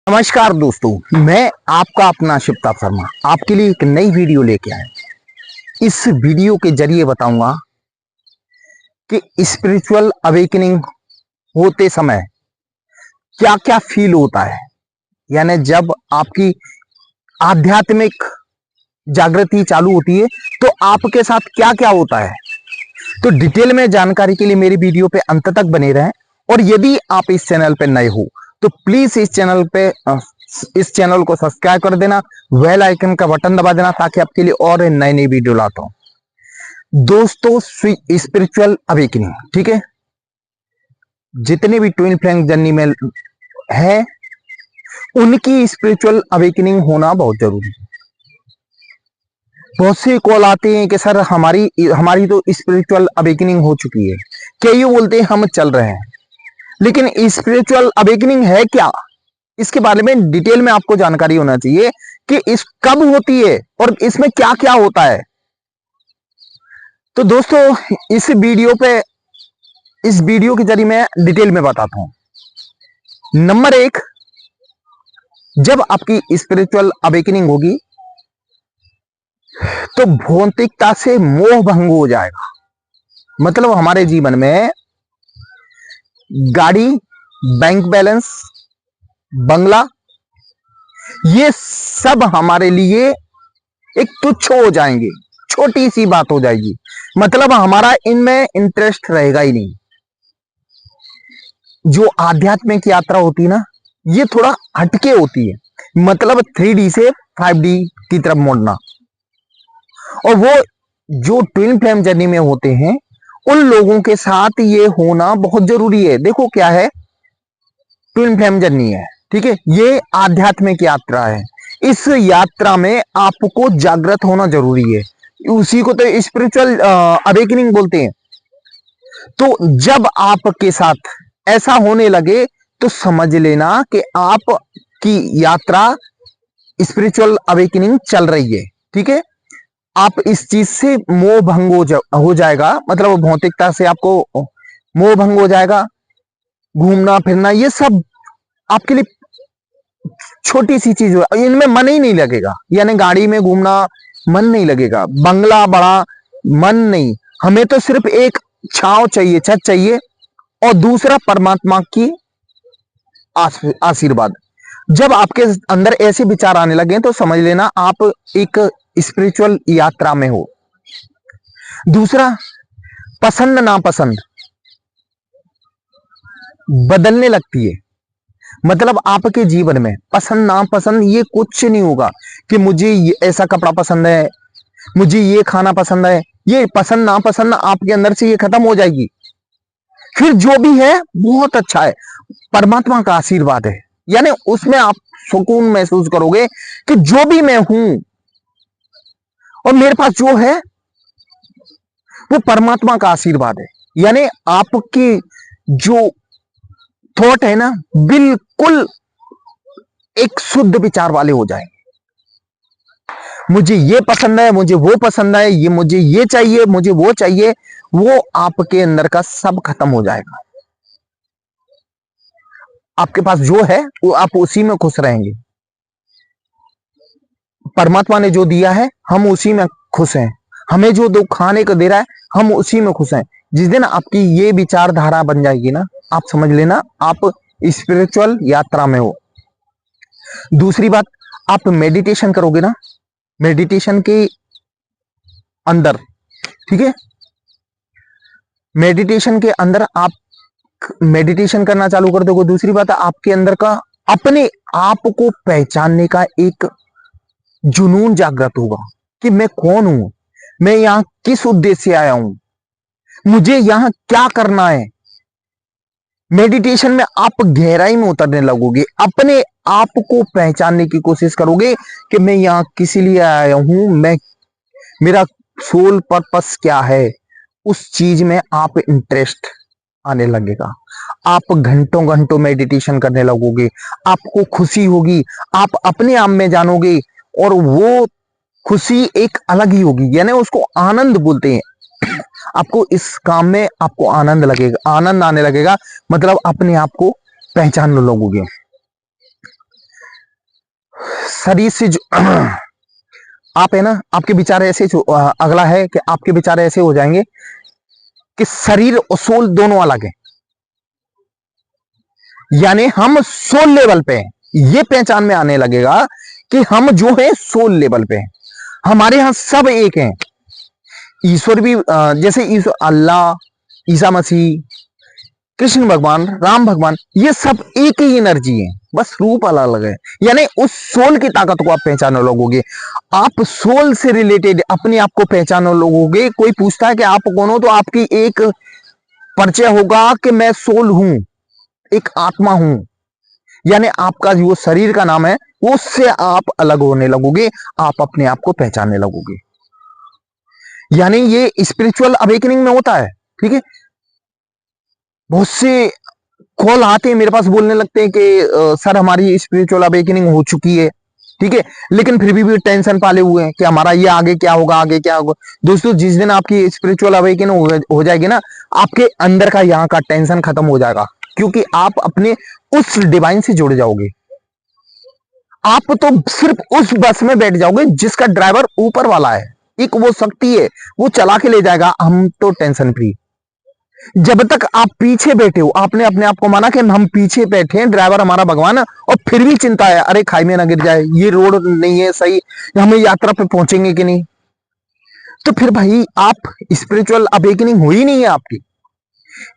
नमस्कार दोस्तों, मैं आपका अपना शिवता शर्मा आपके लिए एक नई वीडियो लेके आया। इस वीडियो के जरिए बताऊंगा कि स्पिरिचुअल अवेकनिंग होते समय क्या क्या फील होता है, यानी जब आपकी आध्यात्मिक जागृति चालू होती है तो आपके साथ क्या क्या होता है। तो डिटेल में जानकारी के लिए मेरी वीडियो पे अंत तक बने रहें। और यदि आप इस चैनल पे नए हो तो प्लीज इस चैनल को सब्सक्राइब कर देना, बेल आइकन का बटन दबा देना ताकि आपके लिए और नई नई वीडियो लाता हूं। दोस्तों, स्पिरिचुअल अवेकनिंग, ठीक है, जितने भी ट्विन फ्लेम जर्नी में है उनकी स्पिरिचुअल अवेकनिंग होना बहुत जरूरी है। बहुत से कॉल आते हैं कि सर हमारी तो स्पिरिचुअल अवेकनिंग हो चुकी है, कई बोलते हैं हम चल रहे हैं, लेकिन स्पिरिचुअल अवेकनिंग है क्या, इसके बारे में डिटेल में आपको जानकारी होना चाहिए कि इस कब होती है और इसमें क्या क्या होता है। तो दोस्तों, इस वीडियो के जरिए मैं डिटेल में बताता हूं। नंबर एक, जब आपकी स्पिरिचुअल अवेकनिंग होगी तो भौतिकता से मोह भंग हो जाएगा। मतलब हमारे जीवन में गाड़ी, बैंक बैलेंस, बंगला, ये सब हमारे लिए एक तुच्छ हो जाएंगे, छोटी सी बात हो जाएगी। मतलब हमारा इनमें इंटरेस्ट रहेगा ही नहीं। जो आध्यात्मिक यात्रा होती है ना, ये थोड़ा हटके होती है। मतलब 3D से 5D की तरफ मुड़ना। और वो जो ट्विन फ्लेम जर्नी में होते हैं उन लोगों के साथ ये होना बहुत जरूरी है। देखो क्या है, ट्विन फ्लेम जर्नी है, ठीक है, ये आध्यात्मिक यात्रा है। इस यात्रा में आपको जागृत होना जरूरी है, उसी को तो स्पिरिचुअल अवेकनिंग बोलते हैं। तो जब आपके साथ ऐसा होने लगे तो समझ लेना कि आपकी यात्रा स्पिरिचुअल अवेकनिंग चल रही है, ठीक है। आप इस चीज से मोह भंग हो जाएगा। मतलब भौतिकता से आपको मोह भंग हो जाएगा। घूमना फिरना ये सब आपके लिए छोटी सी चीज हो, इनमें मन ही नहीं लगेगा। यानी गाड़ी में घूमना मन नहीं लगेगा, बंगला बड़ा मन नहीं। हमें तो सिर्फ एक छांव चाहिए, छत चाहिए, और दूसरा परमात्मा की आशीर्वाद। जब आपके अंदर ऐसे विचार आने लगे तो समझ लेना आप एक स्पिरिचुअल यात्रा में हो। दूसरा, पसंद नापसंद बदलने लगती है। मतलब आपके जीवन में पसंद नापसंद ये कुछ नहीं होगा कि मुझे ऐसा कपड़ा पसंद है, मुझे ये खाना पसंद है। ये पसंद नापसंद आपके अंदर से ये खत्म हो जाएगी। फिर जो भी है बहुत अच्छा है, परमात्मा का आशीर्वाद है। यानी उसमें आप सुकून महसूस करोगे कि जो भी मैं हूं और मेरे पास जो है वो परमात्मा का आशीर्वाद है। यानी आपकी जो थॉट है ना, बिल्कुल एक शुद्ध विचार वाले हो जाएंगे। मुझे ये पसंद है, मुझे वो पसंद है, ये मुझे ये चाहिए, मुझे वो चाहिए, वो आपके अंदर का सब खत्म हो जाएगा। आपके पास जो है वो आप उसी में खुश रहेंगे। परमात्मा ने जो दिया है हम उसी में खुश हैं। हमें जो दो खाने को दे रहा है हम उसी में खुश हैं। जिस दिन आपकी ये विचारधारा बन जाएगी ना, आप समझ लेना आप स्पिरिचुअल यात्रा में हो। दूसरी बात, आप मेडिटेशन करोगे ना, मेडिटेशन के अंदर, ठीक है, मेडिटेशन के अंदर आप मेडिटेशन करना चालू कर दोगे। दूसरी बात है, आपके अंदर का अपने आप को पहचानने का एक जुनून जागृत होगा कि मैं कौन हूं, मैं यहां किस उद्देश्य से आया हूं, मुझे यहां क्या करना है। मेडिटेशन में आप गहराई में उतरने लगोगे, अपने आप को पहचानने की कोशिश करोगे कि मैं यहां किस लिए आया हूं, मेरा सोल पर्पस क्या है। उस चीज में आप इंटरेस्ट आने लगेगा। आप घंटों घंटों मेडिटेशन करने लगोगे, आपको खुशी होगी, आप अपने आप में जानोगे, और वो खुशी एक अलग ही होगी। यानी उसको आनंद बोलते हैं। आपको इस काम में आपको आनंद लगेगा, आनंद आने लगेगा। मतलब अपने आप को पहचानने लगोगे। शरीर से जो आप है ना, आपके विचार ऐसे अगला है कि आपके विचार ऐसे हो जाएंगे कि शरीर और सोल दोनों अलग है, यानी हम सोल लेवल पे हैं। ये पहचान में आने लगेगा कि हम जो है सोल लेवल पे हैं, हमारे यहां सब एक हैं। ईश्वर भी जैसे ईश्वर, अल्लाह, ईसा मसीह, कृष्ण भगवान, राम भगवान, ये सब एक ही एनर्जी है, बस रूप अलग अलग है। यानी उस सोल की ताकत को आप पहचानने लगोगे। आप सोल से रिलेटेड अपने आप को पहचानने लगोगे। कोई पूछता है कि आप कौन हो, तो आपकी एक परिचय होगा कि मैं सोल हूं, एक आत्मा हूं। यानी आपका जो शरीर का नाम है, उससे आप अलग होने लगोगे, आप अपने आप को पहचानने लगोगे। यानी ये स्पिरिचुअल अवेकनिंग में होता है। ठीक है, बहुत से कॉल आते हैं मेरे पास, बोलने लगते हैं कि सर हमारी स्पिरिचुअल अवेकनिंग हो चुकी है, ठीक है, लेकिन फिर भी टेंशन पाले हुए हैं कि हमारा ये आगे क्या होगा, आगे क्या होगा। दोस्तों, जिस दिन आपकी स्पिरिचुअल अवेकनिंग हो जाएगी ना, आपके अंदर का यहाँ का टेंशन खत्म हो जाएगा, क्योंकि आप अपने उस डिवाइन से जुड़ जाओगे। आप तो सिर्फ उस बस में बैठ जाओगे जिसका ड्राइवर ऊपर वाला है, एक वो शक्ति है, वो चला के ले जाएगा। हम तो टेंशन फ्री। जब तक आप पीछे बैठे हो, आपने अपने आप को माना कि हम पीछे बैठे हैं, ड्राइवर हमारा भगवान है, और फिर भी चिंता है, अरे खाई में ना गिर जाए, ये रोड नहीं है सही, हमें यात्रा पे पहुंचेंगे कि नहीं, तो फिर भाई आप स्पिरिचुअल अवेकनिंग हुई नहीं है आपकी।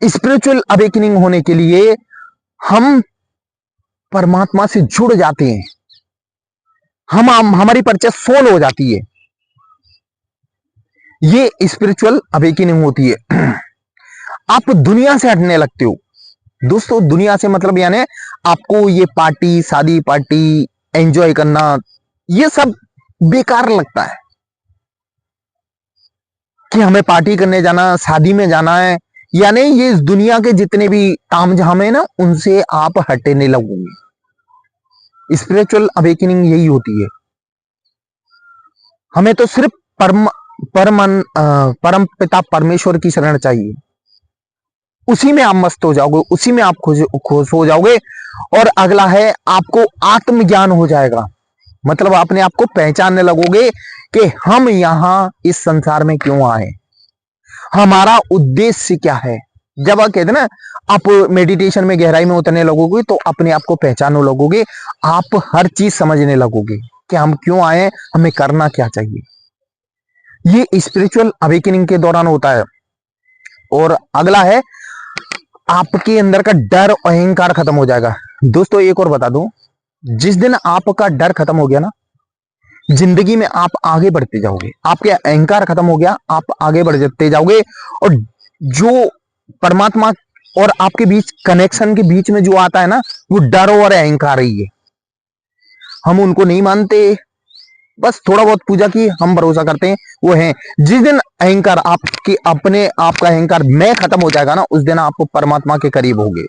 स्पिरिचुअल अवेकनिंग होने के लिए हम परमात्मा से जुड़ जाते हैं, हम हमारी परिचय सोल हो जाती है, ये स्पिरिचुअल अवेकनिंग होती है। आप दुनिया से हटने लगते हो। दोस्तों, दुनिया से मतलब यानी आपको ये पार्टी, शादी पार्टी, एंजॉय करना, ये सब बेकार लगता है कि हमें पार्टी करने जाना, शादी में जाना है। यानी ये इस दुनिया के जितने भी तामझाम है ना, उनसे आप हटने लगोगे। स्पिरिचुअल अवेकनिंग यही होती है। हमें तो सिर्फ परम पिता परमेश्वर की शरण चाहिए, उसी में आप मस्त हो जाओगे, उसी में आप खुश हो जाओगे। और अगला है, आपको आत्मज्ञान हो जाएगा, मतलब अपने आप को पहचानने लगोगे कि हम यहां इस संसार में क्यों आए, हमारा उद्देश्य क्या है। जब आप कहते ना, आप मेडिटेशन में गहराई में उतरने लगोगे, तो अपने आप को पहचानने लगोगे, आप हर चीज समझने लगोगे कि हम क्यों आए, हमें करना क्या चाहिए। ये स्पिरिचुअल अवेकनिंग के दौरान होता है। और अगला है, आपके अंदर का डर और अहंकार खत्म हो जाएगा। दोस्तों, एक और बता दूं, जिस दिन आपका डर खत्म हो गया ना, जिंदगी में आप आगे बढ़ते जाओगे। आपके अहंकार खत्म हो गया, आप आगे बढ़ते जाओगे। और जो परमात्मा और आपके बीच कनेक्शन के बीच में जो आता है ना, वो डर और अहंकार ही है। हम उनको नहीं मानते, बस थोड़ा बहुत पूजा की, हम भरोसा करते हैं, वो है। जिस दिन अहंकार आपके अपने आपका अहंकार मैं खत्म हो जाएगा ना, उस दिन आप परमात्मा के करीब होगे।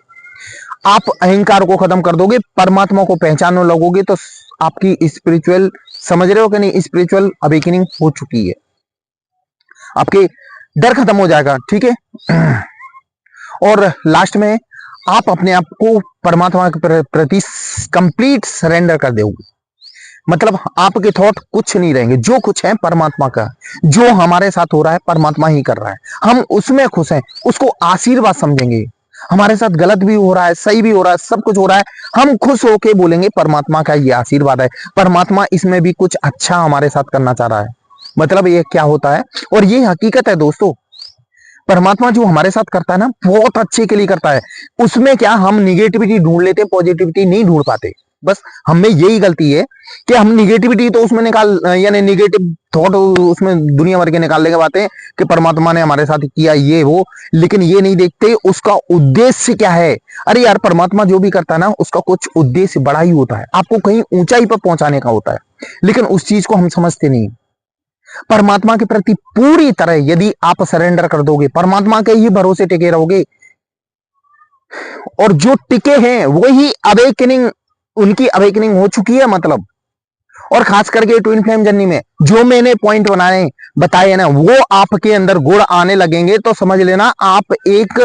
आप अहंकार को खत्म कर दोगे, परमात्मा को पहचानने लगोगे, तो आपकी स्पिरिचुअल, समझ रहे हो कि नहीं, स्पिरिचुअल अवेकनिंग हो चुकी है। आपके डर खत्म हो जाएगा, ठीक है। और लास्ट में आप अपने आप को परमात्मा के प्रति कंप्लीट सरेंडर कर दोगे। मतलब आपके थॉट कुछ नहीं रहेंगे, जो कुछ है परमात्मा का, जो हमारे साथ हो रहा है परमात्मा ही कर रहा है, हम उसमें खुश हैं, उसको आशीर्वाद समझेंगे। हमारे साथ गलत भी हो रहा है, सही भी हो रहा है, सब कुछ हो रहा है, हम खुश होके बोलेंगे परमात्मा का ये आशीर्वाद है, परमात्मा इसमें भी कुछ अच्छा हमारे साथ करना चाह रहा है। मतलब ये क्या होता है, और ये हकीकत है दोस्तों, परमात्मा जो हमारे साथ करता है ना, बहुत अच्छे के लिए करता है। उसमें क्या हम निगेटिविटी ढूंढ लेते, पॉजिटिविटी नहीं ढूंढ पाते। बस हमें यही गलती है कि हम निगेटिविटी तो उसमें निकाल, यानी निगेटिव थॉट उसमें दुनिया भर के निकालने के बातें कि परमात्मा ने हमारे साथ किया ये वो, लेकिन ये नहीं देखते उसका उद्देश्य क्या है। अरे यार, परमात्मा जो भी करता है ना, उसका कुछ उद्देश्य बड़ा ही होता है, आपको कहीं ऊंचाई पर पहुंचाने का होता है, लेकिन उस चीज को हम समझते नहीं। परमात्मा के प्रति पूरी तरह यदि आप सरेंडर कर दोगे, परमात्मा के ही भरोसे टिके रहोगे, और जो टिके हैं वही अवेकनिंग, उनकी अवेकनिंग हो चुकी है मतलब। और खास करके ट्विन फ्लेम जर्नी में जो मैंने पॉइंट बताए ना, वो आपके अंदर गुण आने लगेंगे, तो समझ लेना आप एक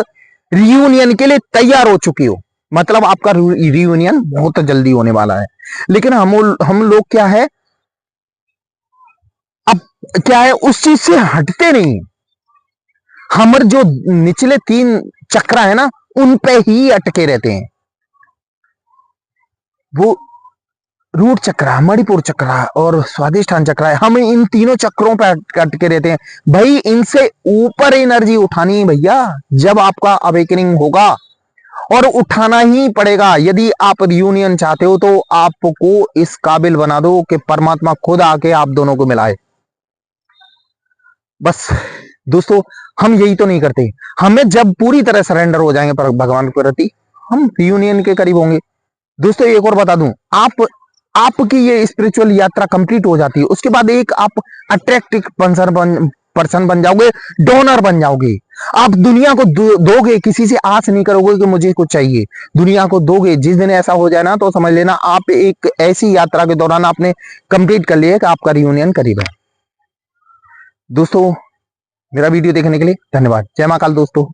रियूनियन के लिए तैयार हो चुकी हो। मतलब आपका रियूनियन बहुत जल्दी होने वाला है। लेकिन हम लोग क्या है, अब क्या है, उस चीज से हटते नहीं। हमारे जो निचले 3 चक्र है ना, उन पे ही अटके रहते हैं। वो रूट चक्र, मणिपुर चक्र और स्वादिष्ठान चक्र है, हम इन तीनों चक्रों पे अटके रहते हैं। भाई इनसे ऊपर एनर्जी उठानी है भैया, जब आपका अवेकनिंग होगा, और उठाना ही पड़ेगा। यदि आप रियूनियन चाहते हो तो आपको इस काबिल बना दो कि परमात्मा खुद आके आप दोनों को मिलाए। बस दोस्तों, हम यही तो नहीं करते। हमें जब पूरी तरह सरेंडर हो जाएंगे पर भगवान के प्रति, हम रियूनियन के करीब होंगे। दोस्तों एक और बता दूं, आपकी ये स्पिरिचुअल यात्रा कंप्लीट हो जाती है, उसके बाद एक आप अट्रैक्टिव पर्सन बन जाओगे, डोनर बन जाओगे। आप दुनिया को दोगे, किसी से आस नहीं करोगे कि मुझे कुछ चाहिए, दुनिया को दोगे। जिस दिन ऐसा हो जाए ना, तो समझ लेना आप एक ऐसी यात्रा के दौरान आपने कंप्लीट कर लिया कि आपका रियूनियन करीब है। दोस्तों मेरा वीडियो देखने के लिए धन्यवाद। जय महाकाल दोस्तों।